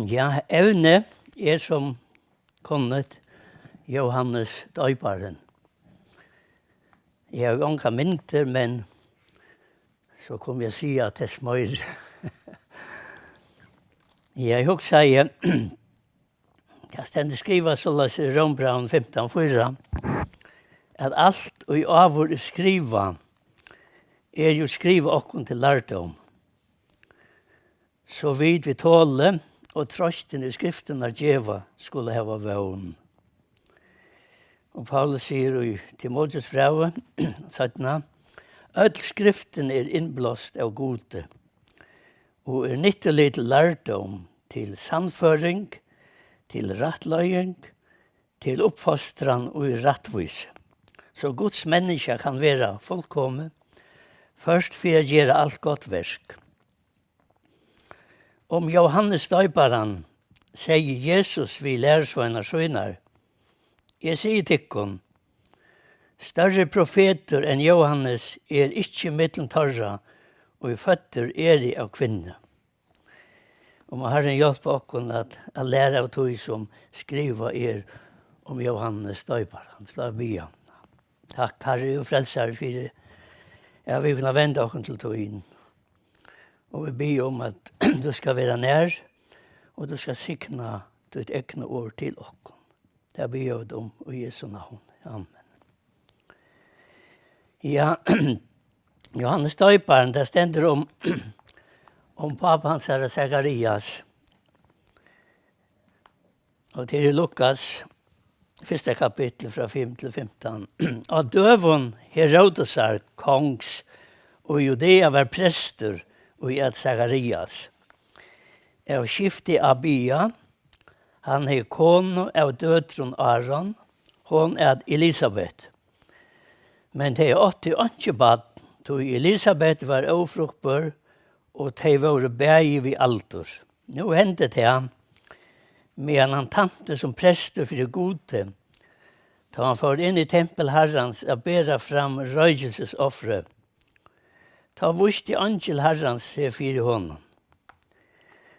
Ja, evne som kunnet Johannes døyparen. Jeg har unga mynter, men så kom jeg si at det smøyr. Jeg husker jeg stender skriva således i Rombraun 15:4, at alt og i avur skriva jo skriva okkon til lærdom. Så vid vi tåle og trøsten i skriften av djeva skulle hava vån. Og Paulus sier i Timotheus brev, 17, «Öll skriften innblåst av gode, og nyttelig til lærdom, til sannføring, til rattløying, til oppfostran og i rattvis. Så Guds menneske kan være fullkommen, først for å gjøre alt godt verk. Om Johannes døyparen sier Jesus vi lærersvøyner søyner, jeg sier tikkun, større profeter enn Johannes ikke mittlen torra, og i føtter de av kvinne. Og man har en hjelp på okkon at lære av tog som skriver om Johannes døyparen. Så vi be. Takk, Herre og frelser, for vi kunne vende okkon til togin. Og vi ber om at du skal være nær, og du skal sikna ditt egne ord til okkon. Det ber jeg om i Jesu navn. Amen. Ja, Johannes døyparen, det stender om pappa hans herre Zacharias. Og til Lukas, 1. kapittel fra 5-15. Og døvun Herodesar, kongs, og Judea var prester, og i at Zacharias. Av skiftet Abia, han kone av døtrun Aron, hon Elisabeth. Men de 80 bad, tog Elisabeth var ofruktbar, og de var bægi vid alder. Nå hendte det men han tante som prester for det gode, da han får inn i tempelherrens og bæra fram røygelsesoffre. Ta vusti angel herrans her fyrir honom.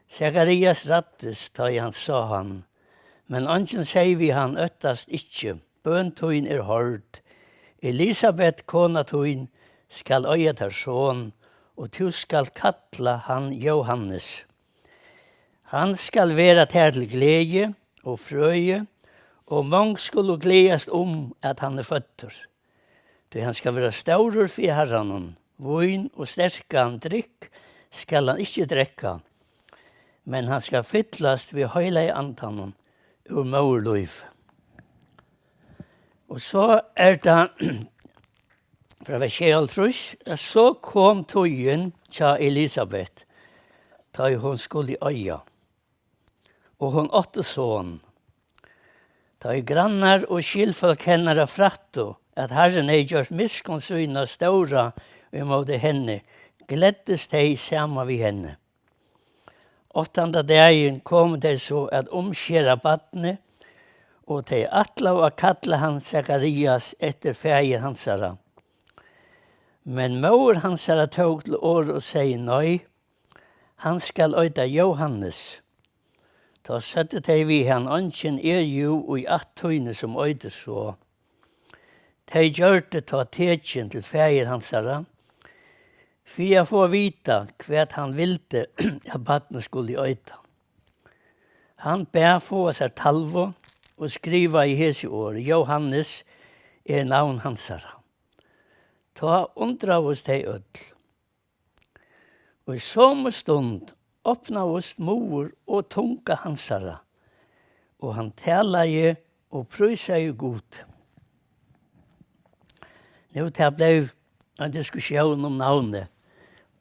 Zacharias rattes ta han sa han, men angelen sier vi han øttast ikkje, bøntoin hård. Elisabeth, kona toin, skal øya tar son, og du skal kalla han Johannes. Han skal være ter til glede og frøye, og mange skulle gledes at han føtter. Han skal være staurur for herranen. Vøyn og sterkan drikk skal han ikke drekka, men han skal fyllast ved høyla i antanen ur maurløyf. Og så det, fra vers 6, så kom tøyen til Elisabeth, da hun skulle i øya, og hun åtte sånn. Da grannar og skilfolk henne fratto, at Herren gjort miskonsyna stora imot henne, gleddes de sammen ved henne. 8. dagen kom de så at omskjera badne, og de atla å kalla han Zacharias etter feir hansara. Men mor hansara tog til år og sier nei, han skal øyda Johannes. Da søtte de vi han ønsken jo og i attøyne som øyde så. De gjør det ta tekjen til feir hansara, for jeg får vite hva han ville at badene skulle øyta. Han ber få seg talvo og skriva i hese år, Johannes navn hansara. Ta undra oss de ødel. Og i samme stund åpna oss mor og tunga hansara, og han talar og prøyser god. Nå ble en diskusjon om navnet,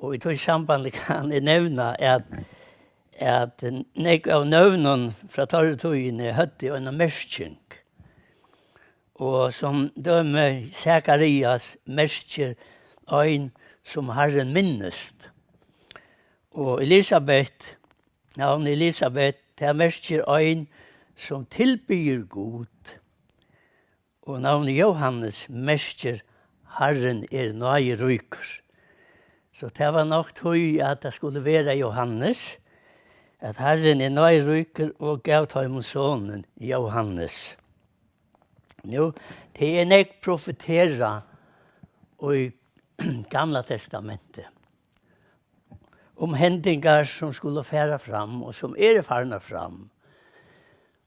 og i tog samband kan jeg nevne at nek av navnen fra torretøyene høtte en merskjeng. Og som døme Zacharias mersker en som Herren minnest. Og Elisabeth, navn Elisabeth, det mersker en som tilbyr god. Og navnet Johannes mersker Herren nøye ryker. Så det var nok tøy at det skulle være Johannes, at Herren nøyryker og gav dem sonen Johannes. Nå, det nek profetera i Gamla testamentet om hendingar som skulle færa fram og som farna fram.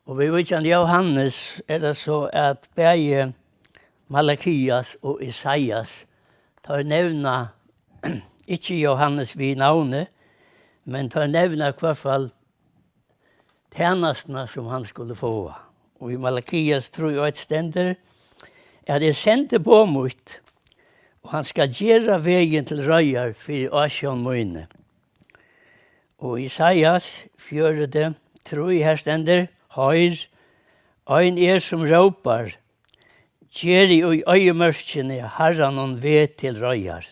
Og vi vet at Johannes det så at begge Malakias og Isaias tar nevna ikke Johannes vid navnet, men tar nevna i hvert fall tjenestene som han skulle få. Og i Malakias tror jeg et stender at jeg sendte på mot, og han skal gjøre veien til røyer for Asjon Møyne. Og Isaias fjørede, tror jeg her stender, høyr, ein som råpar, gjeri og øyemørskene herran og ved til røyer.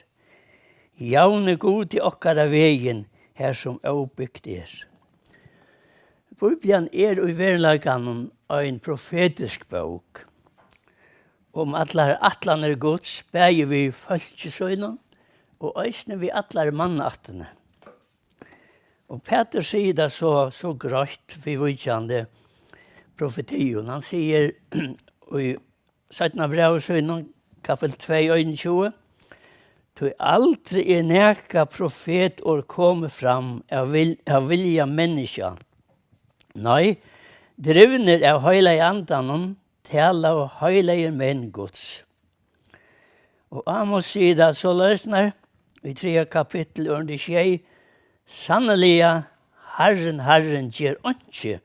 Javne god i okkara veien, her som åbygd Bibelen i verleikanen en profetisk bok om atlaner Guds, bæger vi folkesøyne, og eisne vi atlar mannattene. Og Peter sier det så grøtt, vi vidtjande profetien. Han sier i 17. brevsøyne, kapitel 2, 21, «Tu aldri neka profet or komme fram av vilja menneska. Nei, drivner av høyleie andanen, tala og høyleie menn Guds.» Og Amos sier det så løsner, i 3. kapittel under 6, «Sannelig, Herren gjer ikke,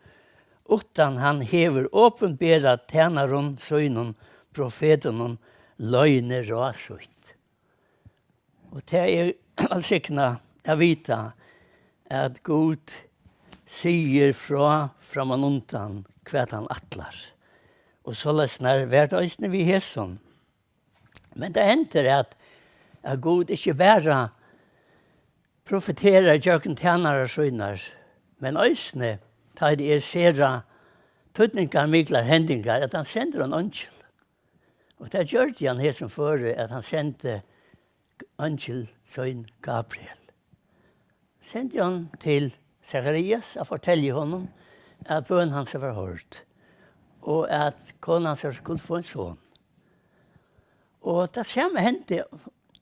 utan han hever åpenbæra tænaren, søgnen, profeten, løgne råsøyt.» Og det alls ikke å vite at Gud sier fra man undan hva han atlar. Og så løsner hvert øyne vi hesson. Men det hender at Gud ikke bare profeterer jøkken tjenere søgner, men øyne tar det sera tøtninger, mikler, hendingar, at han sender en angel. Og det gjør det han her som før, at han sendte angel søgn Gabriel. Sendte han til Zacharias og forteller honom at bønnen hans var hørt, og at konen hans skulle få en son. Og det samme hendte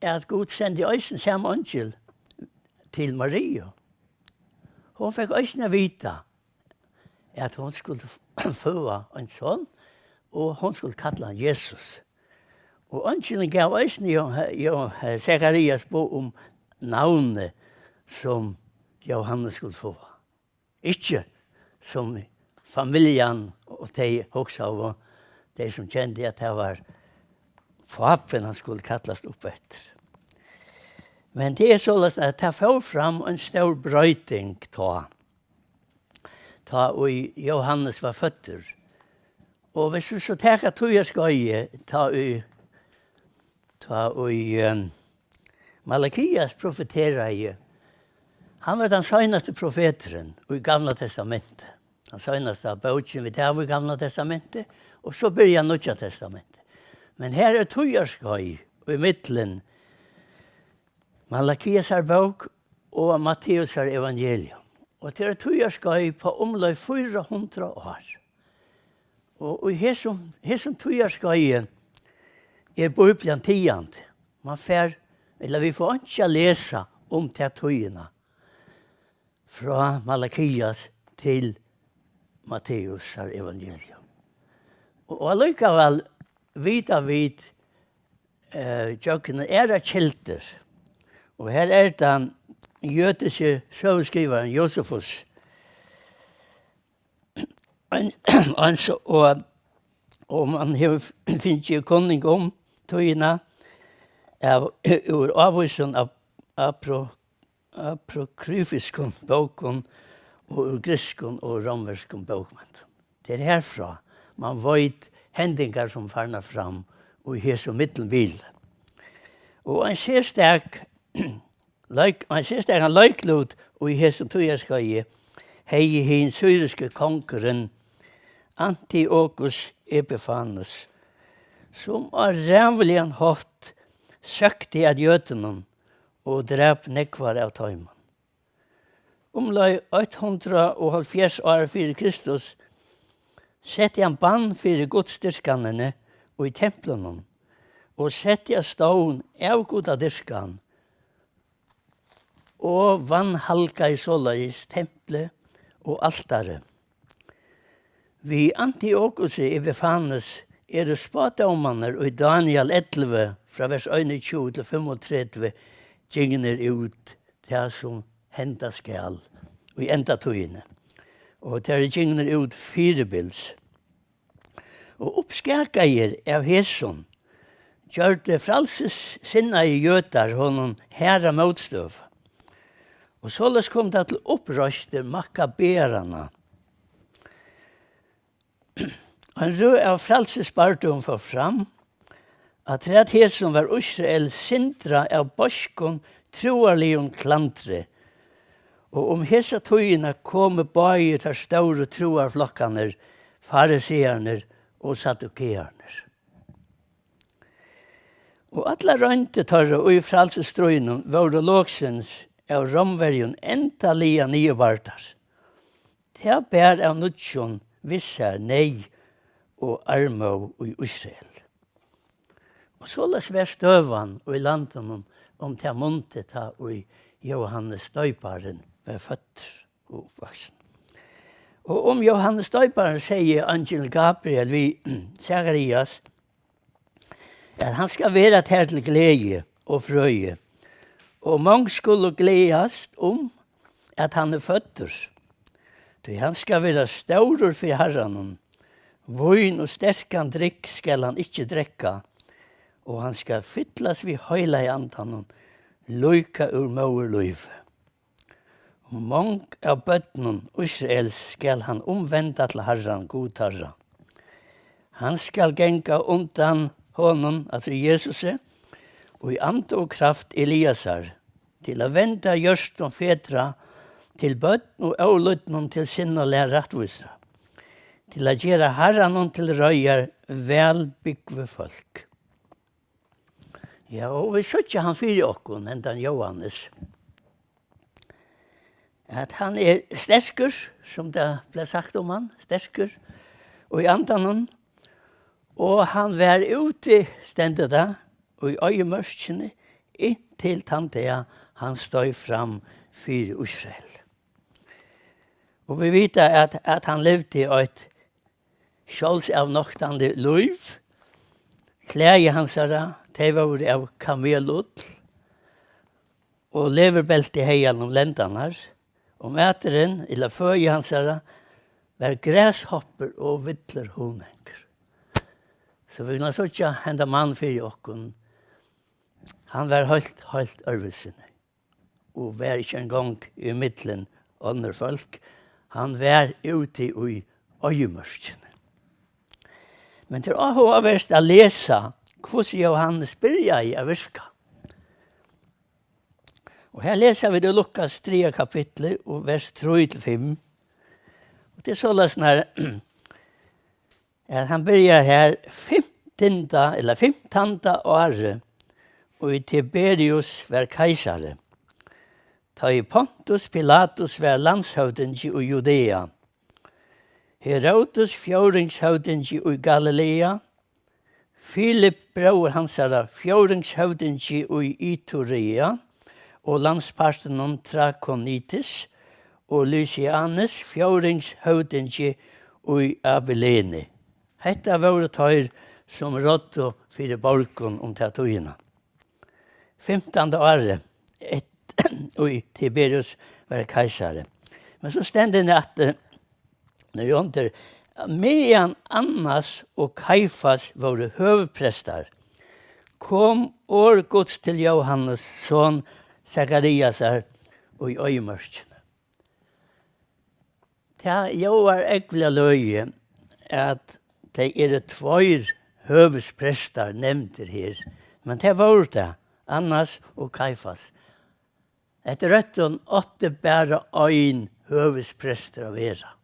at Gud sendte øysen samme angel til Maria. Hun fikk øysen vite at hun skulle få en son, og hun skulle kalle han Jesus. Og angelen gav øyne Zacharias på om navnet som Johannes skulle få. Ikke som familien og de også av de som kjente at det var papen han skulle kalles opp etter. Men det sånn at det får fram en stor brøyting da Johannes var føtter. Og hvis vi så tenker at jeg skal ta Malakias profeterer han var den søgneste profeteren i Gamla testamentet. Den søgneste av bøtjen vi tar i Gamla testamentet, og så begynner Nødja testamentet. Men her tøyerskøy i midtelen Malakias bok og Matteus evangelium. Og det tøyerskøy på omløy 400 år. Og her som tøyerskøy Bibelen tiant. Vi får ikke lese om til tøyene fra Malakias til Matteus evangelium. Og allikevel vid tjøkkene det kilter. Og her det jødiske søvskriveren Josefus. Og man finner ikke kunning om tøyene av avvisen av apokryfiskon boken og griskon og romerskon boken. Det herfra man vet hendingar som farnar fram og i hese middelbil. Og en sérsteg leiklod og i hese tøyerskøye hei hin syriske konkeren Antiochus Epiphanes som rævlig hatt søkte at jøtenen og drep nekvar av tøymen. Omlai 170 år fyrir Kristus sette han bann fyrir godsdyrkanene og i templenen, og sette han stån av godadyrkan, og vann halka i såleis temple og altare. Vi Antiochus i Epifanes det spådommene og i Daniel 11 fra vers 21 til 35 gjenger ut det som henda skal og i enda tøyene. Og det gjenger ut firebils. Og oppskakeier av Heson gjør det fralses sinna i gjøtar honom herra motstøv. Og således kom det til opprøster makaberana. Han rød av frelsespartum for fram, at det som var Israel sindra av boskon troarlion klantre, og hesa tøyina kom bare til store troarflokkaner, fariseerner og sadukeerner. Og alle rønte tørre og i frelsestrøynen var det loksens av romverjon enda lia nyevartas. Det bær av nutsjon visser nei og armå i Israel. Og så las vær støvan og i landen det månte ta og Johannes Døyparen var født og oppvaksen. Og Johannes Døyparen sier Angel Gabriel vi Zacharias at han skal være her til glede og frøye. Og mange skulle gledes at han født. Han skal være staurer for herren. Vøyn og sterkan drikk skal han ikke drekka, og han skal fytlas vid høyla i andan, løyka ur mauer løyve. Og mange av bøttenen Israels skal han omvenda til herren godtarra. Han skal genga undan honom, altså Jesus, og i ande og kraft Eliasar, til å venda gjørst og fedra, til bøtten og avløtten til sinne og lære rettvisa, til å gjøre herren til røyer velbyggve folk. Ja, og vi så ikke han fyrir okken, enn den Johannes, at han sterker, som det ble sagt om han, sterker, og i andan og han var ute stendet da, og i øyemørskene, inntil tantea han stod fram for Israel. Og vi vet at han levde i et sjølsavnoktende liv. Klæget hans det var av kamelot, og leverbelte heian om lendene. Og mæteren, eller føje hans var græshopper og vittler honenger. Så vi kan så ikke hende mann for jokken. Han var helt øvelsene. Og var ikke en gang i midtelen andre folk. Han var ute i øyemørskene. Men det også vært å lese hvordan Johannes begynte i å virke. Og her leser vi det Lukas 3 kapitler, og vers 3-5. Og det sånn at han begynte her 15. året, og i Tiberius var keisare. Ta i Pontus Pilatus var landshøvdingi i Judea. Herodes fjordingshøvdingi i Galilea. Philip bror hansara fjordingshøvdingi i Iturea, og landsparten Trakonitis, og Lysianus fjordingshøvdingi i Abilene. Hetta var tøyr som rådde for borgen om tatoina. 15. året og Tiberius var keisare. Men så stendte det at når under medan Annas og Kaifas var høvprestar, kom Gods til Johannes son Zacharias og i øyemørkene. Det var ekvile løye at det tvær høvesprestar nevnte her, men det var det, Annas og Kaifas. Etter røtten åtte bare ein høvesprester av vera.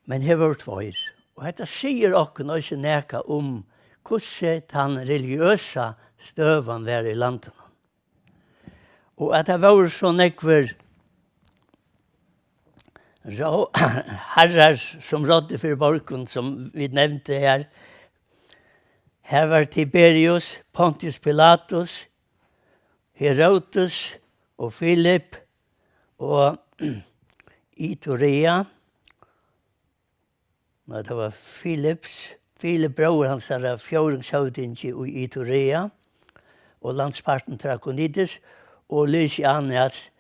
Men det var tvær. Og dette sier okken også neka om hvordan den religiøse støven var i landet. Og at det var så nekver herrar som rådde for borgen, som vi nevnte her. Her var Tiberius, Pontius Pilatus, Herodes og Philip og Iturea. Nei, det var Philip bror hans er fjordingshøvdingi i Iturea, og landsparten Trakonides, og Lysianias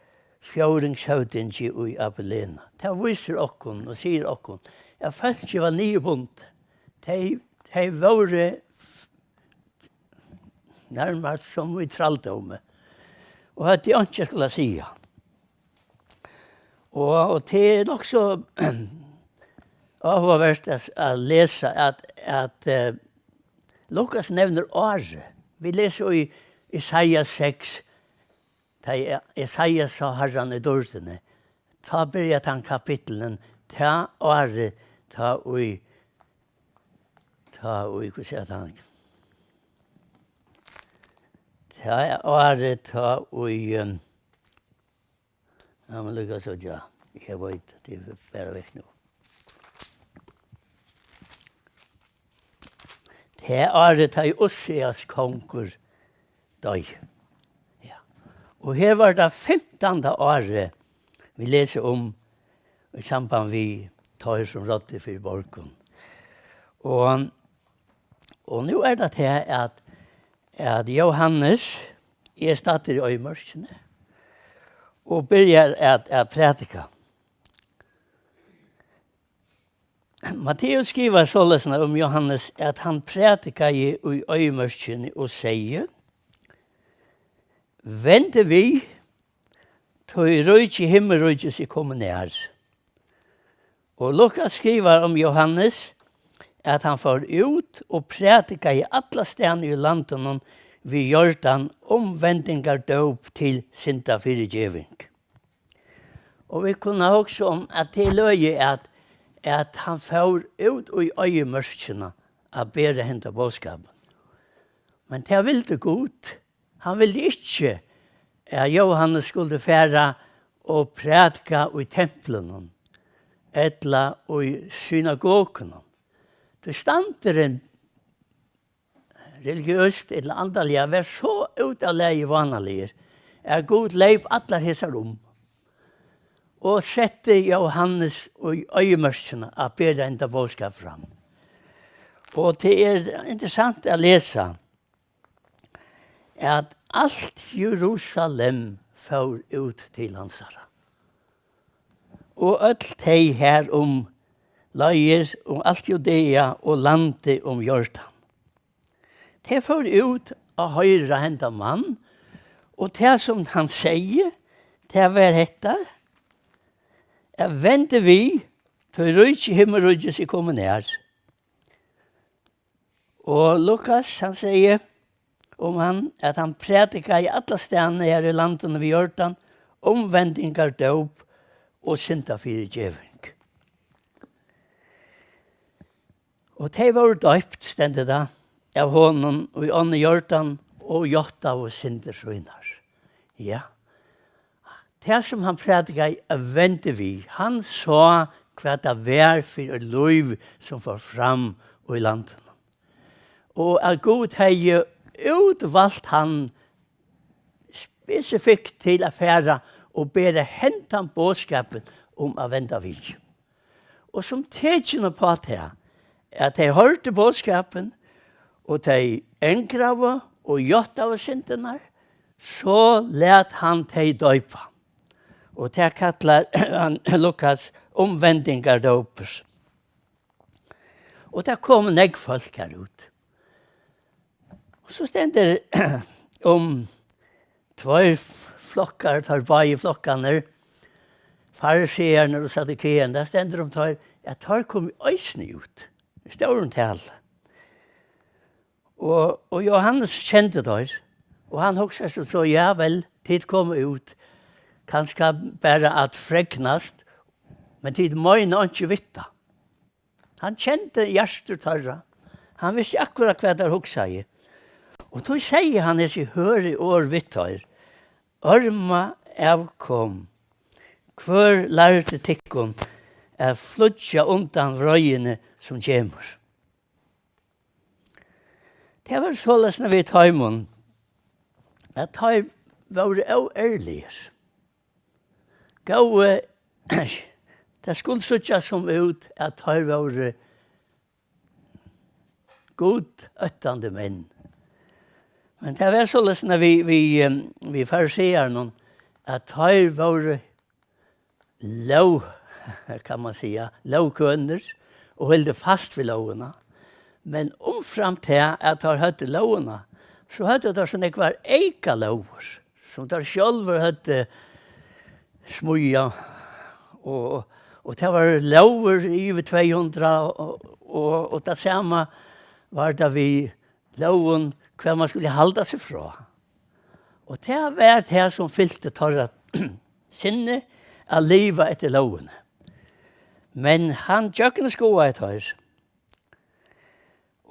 fjordingshøvdingi i Abilene. Det viser okkon og sier okkon. Jeg følte ikke var nye bunt. De var nærmest som vi tralldom. Og at de ikke skulle si. Og det er nok så avhåverst å lese at Lukas nevner året. Vi leser i Isaiah 6, da Isaiah sa herren i dårtene. Ta börjat han kapitlen, ta året, ta hva sier han? Ta året, ta ja, men lykkes så, ja. Jeg vet, det er bare vekk nå. Ta året, ta i Ossias konger, døy. Ja. Og her var det 15. året vi leser om i samband vi tar som rådde for borgen. Og nå er det til at Johannes er stater i øymørkene og begynner at prædika. Matteus skriver således om Johannes at han prædika i øymørkene og sier: Vente vi, tog røyke himmelrøykes i kommer nær. Og Lukas skriver om Johannes at han får ut og prædika i alle steder i landet vi Jordan omvendingar døp til synda fyrirgeving. Og vi kunne også om at det løye at han får ut og i øyemørkene av bedre henta bådskapen. Men det ville godt. Han ville ikke at Johannes skulle fære og prædika i templene, eller i synagogen. Det stander en religiøst eller andelig å være så ut av leie vanlige, er god leip alle hese rom, og sette Johannes og øyemørkene av bedre enda bådskap fram. Og det er interessant å lese at alt Jerusalem får ut til hansara. Og alt de her leier om alt Judea og landet om Jordan. Det får ut av høyre henda mann, og det som han sier, det var dette: vente vi, til røyke himmelrøykes i kommer nær. Og Lukas, han sier om han, at han prædika i alle stedene her i landet ved Jordan, omvendingar døp og synda fyrirgeving. Og de var døpt, stendte da, av honom og i ånden Jordan og gjort av og syndersvinnar. Ja. Det som han prædika i vente vi, han sa hva det var for et liv som får fram og i landet. Og at Gud har utvalgt han spesifikt til affæra og bedre hentan bådskapen om å vende vi. Og som tegjene på det, at de hørte bådskapen, og de engrava og gjort av syndene, så let han de døypa. Og det kallar han Lukas omvendingar døpes. Og det kom negg folk her ut. Og så stender om två flockar, tar bare flockene, fariseerne og saddukeerne, det stender om at tar kom øysene ut. Det står om til alle. Og Johannes kjente det, og han også så, ja vel, tid kom ut, kanskje bare at freknast, men tid møyne ikke vitta. Han kjente hjertetørre. Han visste akkurat hva det hoksa i. Og då sier han i høyre år vittar, orma avkom, hver lærte tikkun, er flytja undan røyene som kommer. Det var således når vi tar imun, at de var ærlige. Gåe, det skulle sutja som ut at de var god øttande menn. Men det var således når vi fariseer noen, at de var lov, kan man säga, lovkunder og holdt fast ved lovene. Men omfram til at de hadde lovene, så hadde de sånne hver eika lover, som de selv hadde smuja. Og det var lover i 200, og det samme var det vi loven hva man skulle halda seg fra. Og det var det som fyllte torra sinne av livet etter lovene. Men han tjøkkene skoa et høys.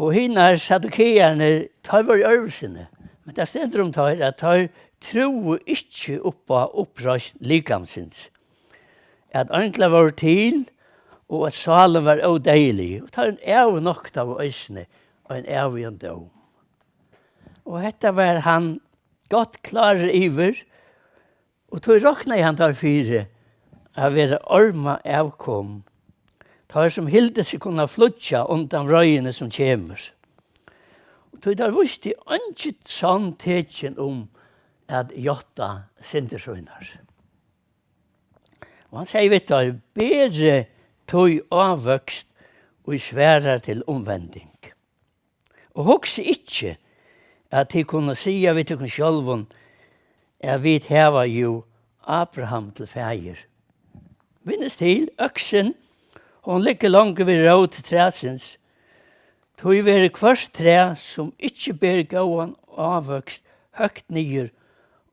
Og hinnar sadukeerne tar var i øvelsene. Men det steder om tar at tar tro ikke oppa opprøst likamsins. At ankla var til, og at salen var odeilig. Og tar en av nokt av øysene, og en av en dom. Og dette var han godt klare iver, og tog råkna i han tar fire, av være orma avkom, tar som hilde seg kunne flutja undan røyene som kommer. Og tog der visste ikke sånn tekjen om at jotta sintersøyner. Og han sier, vet du, bedre tog avvøkst og sværer til omvending. Og hokse ikke at de kunne si av til sjølven at vi heva jo Abraham til feir. Vinnes til, øksen, hun ligger langt ved råd til træsens, tog være hvert træ som ikke ber gåan avvøkst, høgt nyer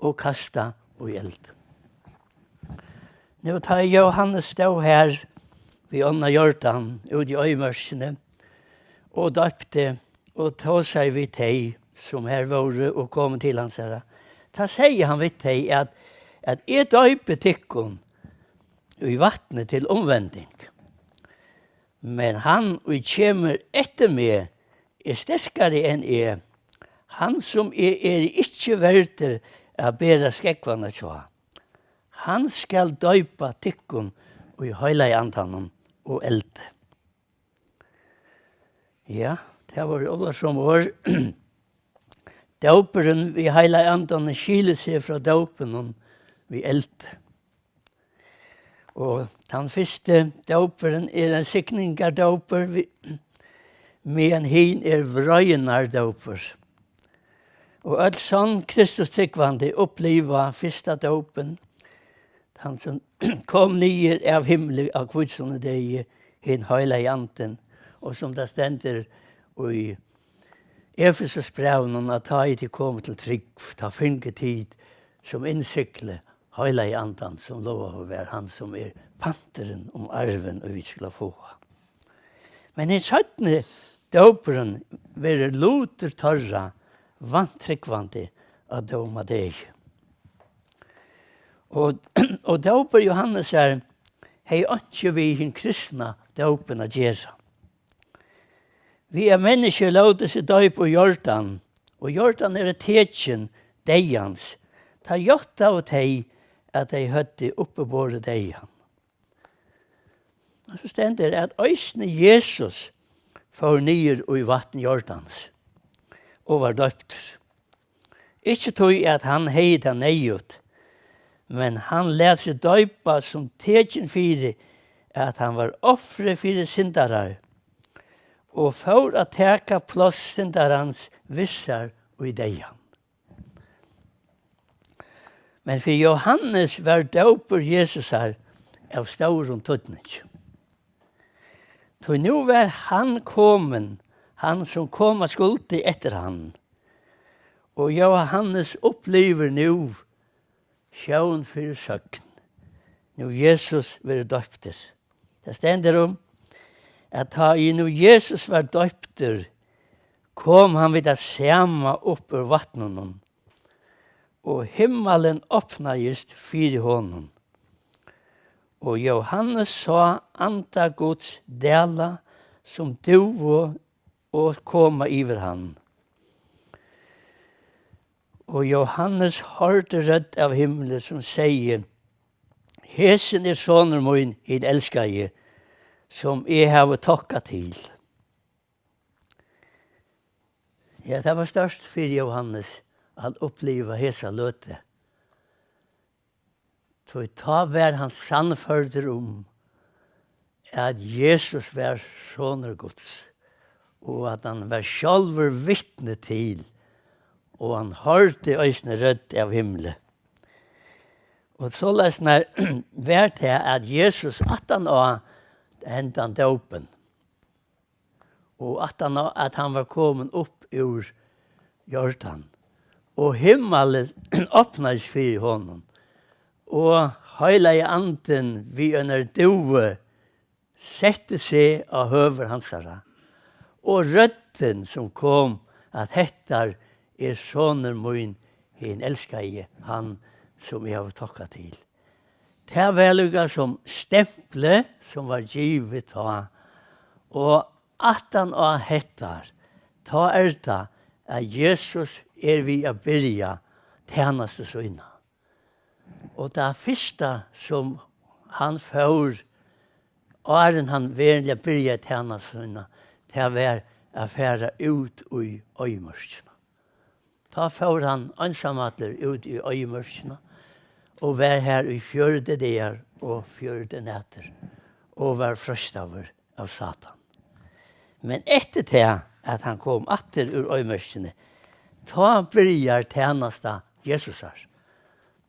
og kasta og eld. Nå tar Johannes stå her ved Anna Jordan ut i øymørsene og døpte og ta seg vidt hei som her var og kom til hans herre. Da sier han vidt hei at jeg døyper tikkun i vattnet til omvending. Men han og kommer etter meg sterkere enn jeg. Han som ikke verter å bære skekvane tja. Han skal døypa tikkun i høyla i antanen og elde. Ja, det var alle som var. Dåperen vi høyla i antanen skiller seg fra dåpen vi elde. Og den første dåperen en sikningardåper, men hin vrøynardåper. Og alt sånn Kristus tryggvande oppleva første dåpen, han som kom nyer av himmelen av kvutsene deg, hin høyla i anten, og som det stender i Efesus brevnen at ta i til komme til trygg, ta finke tid som innsikle høyla i anten som lov å være han som panteren om arven og vi skulle få. Men i 17. dåperen være luter torra vantryggvande av doma deg. Og dåper Johannes hei ikke vi hin kristna dåpen av gjera. Vi mennesker låter seg døyp på Jordan, og Jordan et tekjen deians. Ta gjort av teg at de høtte oppe både deian. Og så stender det at øysene Jesus får nyer i vatten Jordans, og var døpt. Ikke tog at han heit han neiut, men han let seg døypa som tekjen fire at han var offre fire syndarar, og for å teka plass syndarans vissar og i deian. Men for Johannes var dåper Jesus her av stor og tøtning. Så nå var han kommet, han som kom av skulde etter han. Og Johannes opplever nå sjøen for søkken. Nå Jesus var døpter. Det stender om at da nå Jesus var døpter, kom han vid det samme opp ur vattnen, og himmelen åpna just fyra honom. Og Johannes sa anda Guds dela som duvo og koma iver han. Og Johannes hørte rødt av himmelen som sier, hesen soner min, hin elskar jeg, som jeg har takka til. Ja, det var størst for Johannes at oppleva hesa løte. Så ta vær han sannførder at Jesus var soner Guds, og at han var sjálfur vittne til, og han hørte øysene rødt av himmelen. Og så løsner vær til at Jesus, at han hentan dåpen, og at han var kommet opp ur Jordan, og himmelen åpnes for honom, og heilige anden vi under dove sette seg av høver hansara, og røtten som kom at hettar soner min, hin elskar jeg, han som jeg har takket til. Det var lukka som stemple som var givet ta, og at han hettar, ta det at Jesus vi å byrja tjeneste søgna. Og det første som han får, åren han virkelig byrja tjeneste søgna, det var å fære ut i øymørskene. Da får han ansamatler ut i øymørskene, og var her i 4 dager og 4 nætter, og var frøstaver av Satan. Men etter det at han kom atter ur øymørskene, da byrjar tjeneste Jesus her.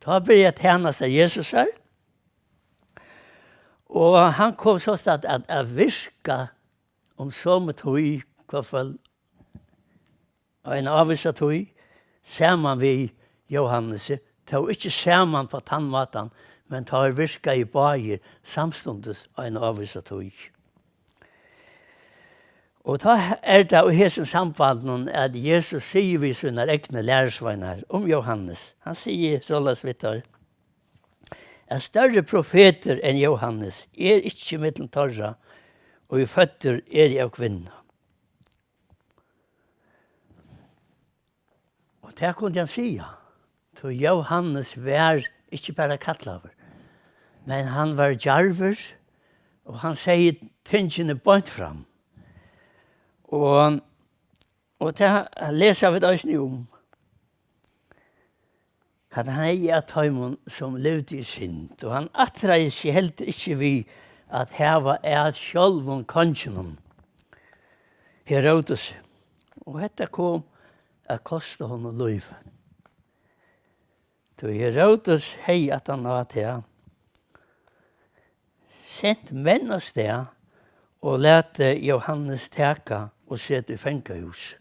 Da byrjar tjeneste Jesus her, og han kom så stedt at virka så med tog, i hvert fall en avvisa tog, saman vi Johannes, ta ikke saman på tannmatan, men ta virka i bager samstundes en avvisa tog. Og da det i hesen sambanden at Jesus sier vi sine egne lærersveinar Johannes. Han sier således vittar, at større profeter enn Johannes ikke mittel torra, og i føtter de av kvinna. Og det kunne han sige. Så Johannes var ikke bare kattlaver, men han var djarver, og han sier tingene bort fram. Og det leser vi oss nå at han er tøymon som levde i synd, og han attreier seg helt ikke vi at heva sjálvum kongenom Herodes. Og dette kom at kosta honom liv. Så Herodes hei at han var til sendt menn av sted og lette Johannes teka og sette i fengahus.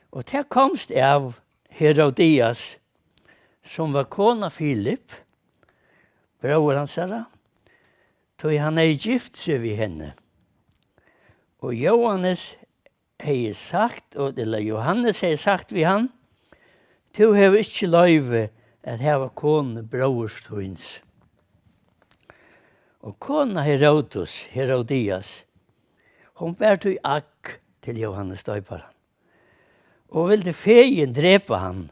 Og til komst av Herodias, som var kona Filip, bror hans herre, tog han gift seg ved henne. Og Johannes hei sagt, eller Johannes hei sagt ved han, du har ikke løyve at heva kone brorstøyns. Og kona Herodias, hun bær tog akk til Johannes døyparen. Og ville fegen drepe han,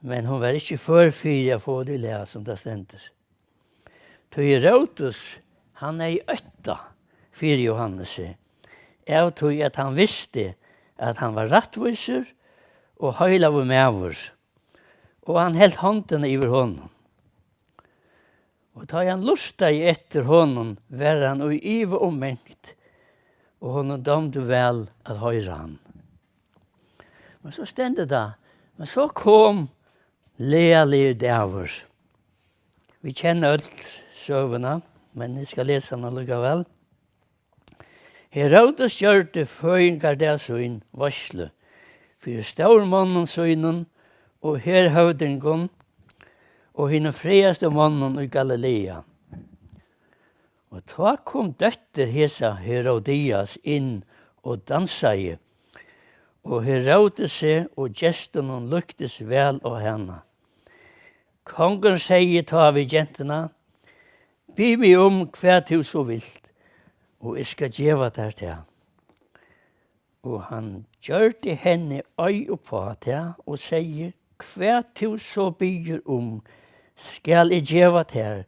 men hun var ikke førfyrig å få det lea som det stender. Så Herodes, han i øtta for Johannes. Jeg tog at han visste at han var rettviser og høyla var med. Og han held hånden over honom. Og da han lusta i etter honom, var han og ive ommengt, og honom dømde vel at høyre han. Men så stendte det, men så kom lealige dæver. Vi kjenner alt søvende, men jeg skal lese den likevel. Herodes gjørte føringar der søyn varsle, for stormannen søynen, og herhøvdingen, og henne friaste mannen i Galilea. Og da kom døtter hesa Herodias inn og dansaie, og Herodes og gestene lyktes vel av henne. Kongen sier ta vi jentene, Bi meg hva du så vilt, og jeg skal gjøre der til. Og han gjør til henne øy på det, og sier, hva du så bygger skal jeg gjøre til,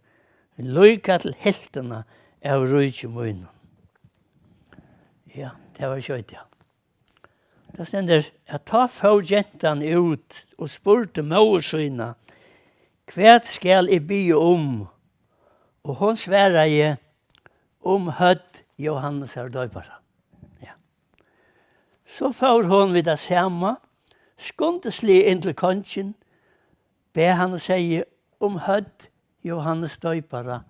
lykke til heltene av rydgjemunnen. Ja, det var skjønt, ja. Det stender, jeg tar for jentene ut og spurte mørsøyene, hva skal jeg be Og hun sverre jeg høtt Johannes av døybara. Ja. Så får hun vid det samme, skundeslig inn til kongen, be han å si høtt Johannes døybara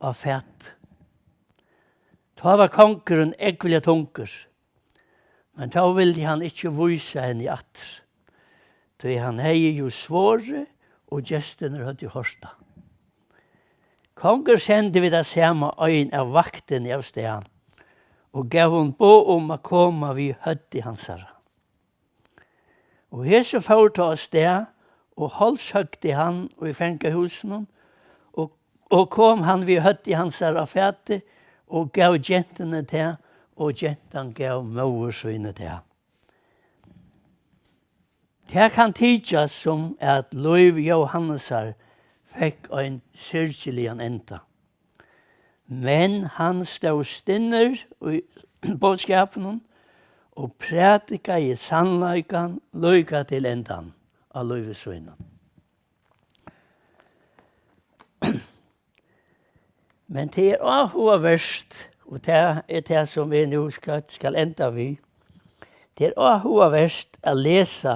av fett. Ta var konkeren ekvelige tunker, men da ville han ikke vise henne i atter. Så han hei jo svåre, og gestene hadde hørsta. Konger sendte vi det samme øyn av vakten av sted, og gav hun på å komme vi høtt i hans herre. Og hese får ta av sted, og halshøgte han og i fengehusen, og kom han vi høtt i hans herre fete, og gav jentene til, og jentene gav møversøyne til. Det kan tidsas som at Løyv Johannesar fikk en syrkelig enda. Men han stod stinner i bådskapen og prætika i sannleikan løyka til endan av Løyvesøyne. Men det er også verst, og det er det som vi nå skal enda vi. Det er også verst å lese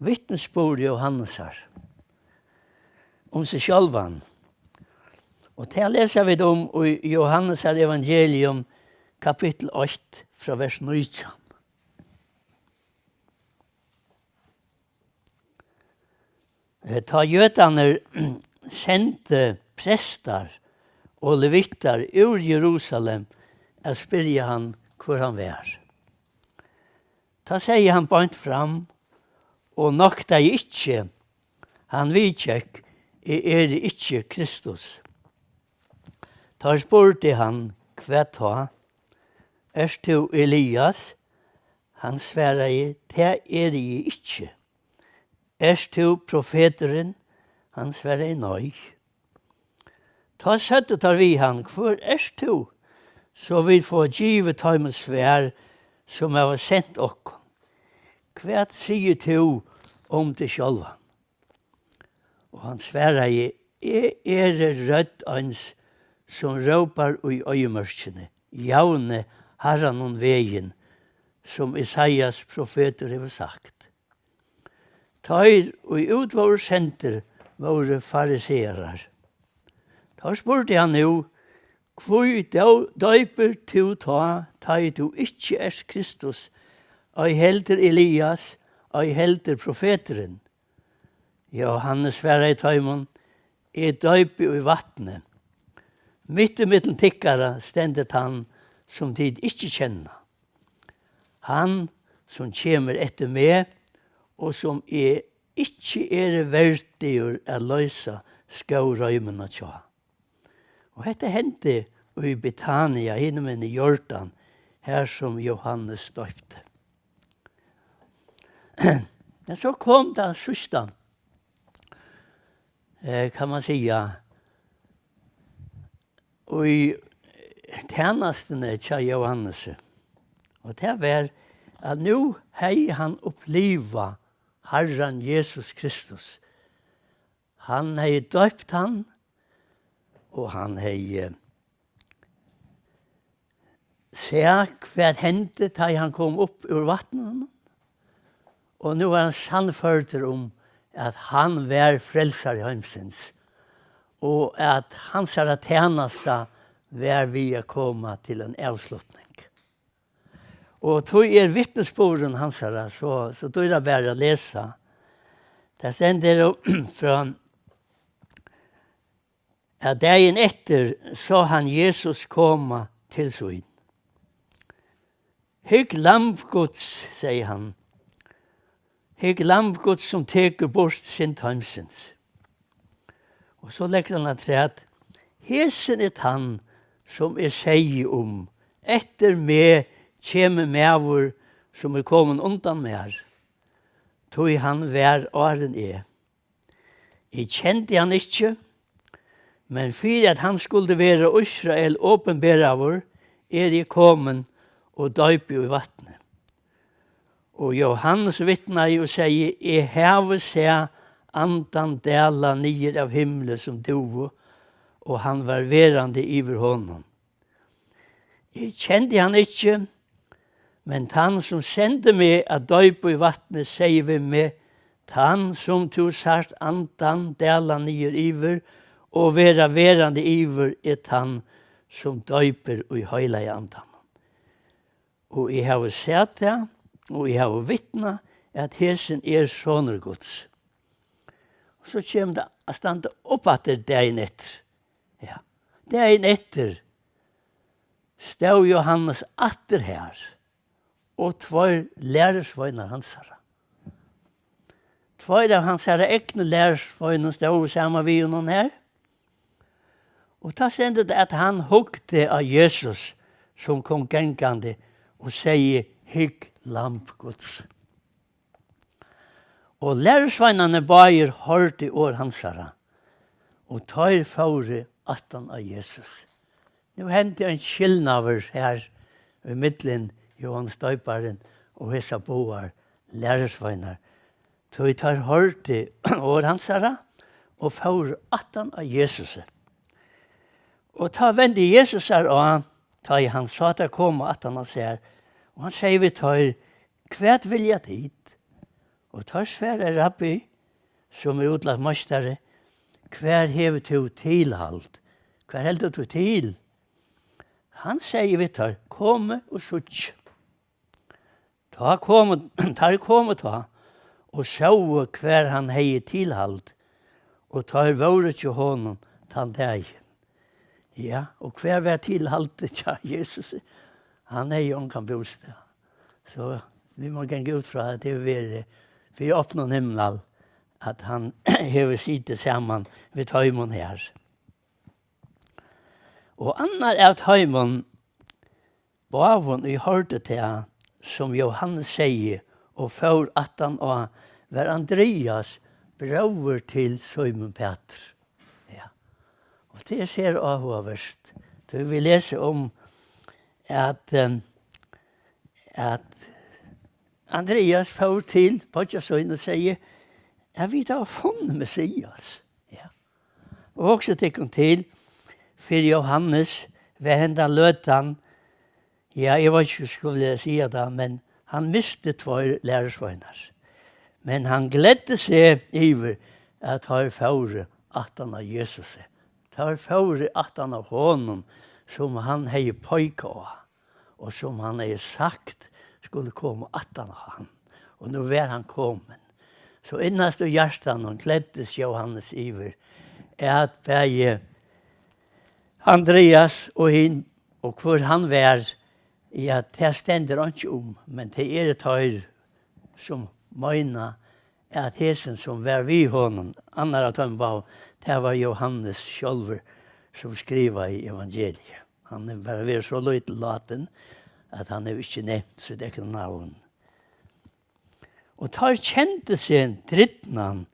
vittnesbord Johannesar om seg sjølvan. Og det leser vi om i Johannesar evangelium kapittel 8 fra vers 19. Ta jødene sendte prester og levittar ur Jerusalem og spyrja han hvor han var. Da sier han bant fram, og nokta ikkje, han vidtjekk, det ikkje Kristus. Da spurte han hva ta, du Elias? Han sverre det det ikkje. Du profeteren? Han sverre nei. Ta søtte tar vi han, hvor du? Så vi får givet tøymen svær, som jeg har sendt okkom. Hva sier du om det sjølva? Og han sverre det rødt ans som råpar i øyemørkene, javne herran og veien, som Isaias profeter har sagt. Tøyr og utvår senter våre fariserer. Da spurte han nå, hvor døyper du ta du ikke Kristus, og helter Elias, og helter profeteren? Johannes sverre i tøymon, døyper i vattnet. Mitt i middelen tikkere stendet han som tid ikke kjenner. Han som kommer etter meg, og som ikke verdig å løse skårøymene tja. Og dette hendte i Betania, innom i Jordan, her som Johannes døpte. Men så kom det sista, kan man säga, og i tjenestene til Johannes. Og det var at nå hei han oppleva Herren Jesus Kristus. Han hei døpt han, og han hei sett hva hendte da han kom opp ur vattnet. Og nå er han sannførter om at han var frelser i heimsins, og at hans tjeneste var vi å komme til en avslutning. Og tog vittnesborden hans, så tog det bare å lese. Det stender fra at dagen etter så han Jesus komme til søyn. Hygg lampgods, sier han. Hygg lampgods som teker bort sin heimsins. Og så legger han at hesen han som sier om, etter meg kjeme mævur som kommet undan mer, tog han vær åren jeg kjente han ikke, men for at han skulle være Israel åpenbæravur, jeg kommet og døype i vattnet. Og Johannes vittnar og sier, jeg have seg andan dela nyer av himmelen som dove, og han var verande iver honom. Jeg kjente han ikke, men han som sendte meg at døype i vattnet, sier vi meg, han som tog sart andan dela nyer iver, og vera verande iver han som døyper i høyla i andan. Og jeg har sett det, og jeg har vittna at hesen soner Guds. Og så kommer det å stande opp etter dagen etter. Ja, dagen etter stod Johannes atter her, og tvær lærersvøyner hans herre. Tvær av hans herre ekne lærersvøyner stod sammen med noen her. Og da stendte det at han hugte av Jesus som kom gengande og sier, hygg lamp Guds. Og lærersveinene bager hørte år hans herre, og tar fore atan av Jesus. Nå hendte en skillnaver her i middelen Johannes døyparen og hessa boar lærersveiner. Så vi tar hørte år hans herre, og fore atan av Jesus. Og ta vende Jesus her, og ta i han sa at det kom atan av seg, og han sier vi tar, hva vil jeg tid? Og tar svære rabbi, som utlagt mastare, hva hever du tilhalt? Hva heldur du til? Han sier vi tar, komme og sutt. Tar komme ta, og sjå hva han hei tilhalt, og tar våre til honom, tan deg. Ja, og hva var tilhaltet til Jesus? Han jo kan bostad. Så vi må gå ut fra at det er for å oppnå himmel, at han hever sitte sammen ved tøymon her. Og annar av tøymon, bavon i hørte til, som Johannes sier, og for at han var Andreas, bror til Simon Peter. Ja. Og det ser avhåverst. Så vi leser om at Andreas får til Podjasøyne og sier, jeg vet har funnet Messias. Ja. Og også tikk til, for Johannes, ved henne løtan, ja, jeg vet ikke skulle jeg si det, men han miste tvær lærersvøyner. Men han gledde seg iver at han fåre at han av Jesus. Han fåre at han av honom, som han hei pøyka av, og som han hei sagt skulle komme at han av han. Og nå var han kommet. Så innast og hjertan han gleddes Johannes iver, at begge Andreas og hin, og hvor han var, ja, det stender han ikke om, men det et her som mener at hesen som var vi honom, andre av dem var, det var Johannes sjølver som skriver i evangeliet. Han bare vært så løyt laten at han ikke nevnt, så det ikke navn. Og tar kjente seg drittnan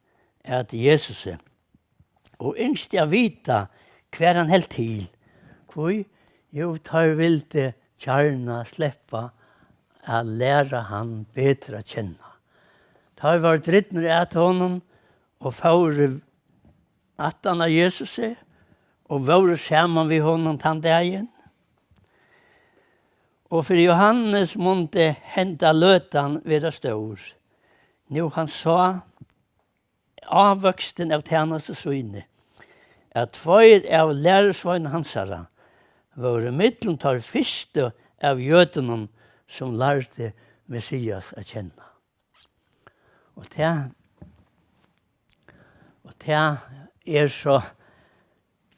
at Jesus og yngst jeg vita hver han helt til. Hvor? Jo, tar vilde kjarna sleppa å lære han bedre å kjenne. Tar var drittner at honom og fåre at han av Jesus og våre sammen vi honom tann dagen. Og for Johannes måtte hente løtan være stor. Nå han sa avvoksten av tjeneste søgne, at tvær av lærersvøyne hansara var middelen tar første av jødene som lærte Messias å kjenne. Og det så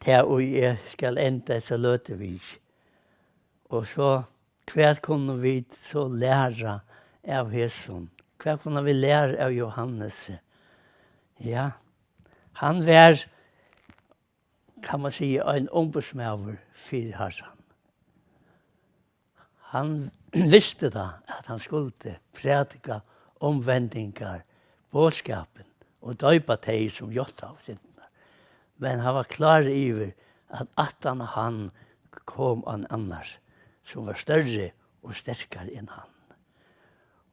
det og jeg skal enda så løte vi. Og så hva kunne vi så lære av Heson? Hva kunne vi lære av Johannes? Ja, han var kan man si, en ombudsmaver for Herren. Han visste da at han skulle predika omvendingar, bådskapen, og døypa teg som gjort av syndene. Men han var klar over at han kom en annars, som var større og sterkere enn han.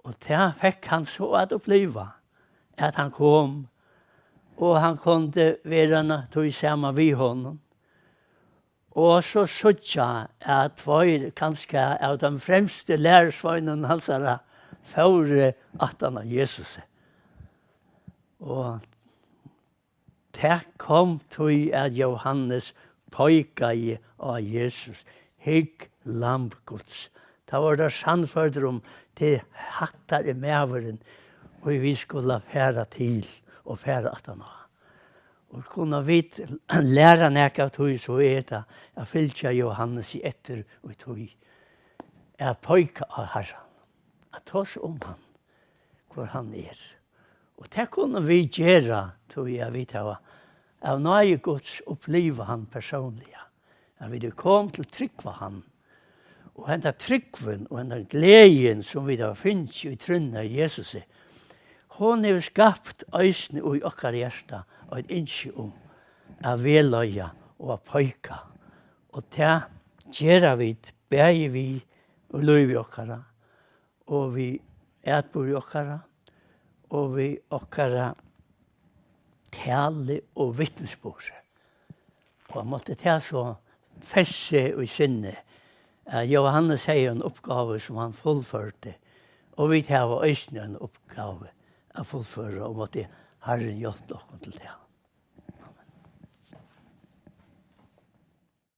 Og det fikk han så at oppleva, at han kom, og han kunde være tog sammen vid honom. Og så sutja at tvær kanskje av de fremste lærersvøgnene hans føre at han av Jesus. Og det kom til at Johannes pøyka i av Jesus, hygg lampgods. Det var det sannført om til hattar i mæveren, og vi skulle fære til og fære at han av. Og kunne vi lære nek av tog, så det jeg fylte Johannes i etter og tog. Jeg pøyka av Herren. Jeg tar om han, hvor han Og det kunne vi gjøre, tog jeg vidt av. Av nøye Guds oppleve han personlig. Jeg ville komme til å trykke han. Og henne tryggven og henne gleden som vi da finnes i trunnet av Jesus. Hon har skapt øysene og i okkar hjärsta og et innskje om av veløya og av pøyka. Og det gjør vi, bæger vi og løy vi okkara, og vi etbor i okkara, og vi okkara tale og vittnesbord. Og jeg måtte ta så fesse og sinne. Johannes har en oppgave som han fullførte, og vi tar øysene en oppgave å fullføre, og måtte Herren hjelpe dere til det.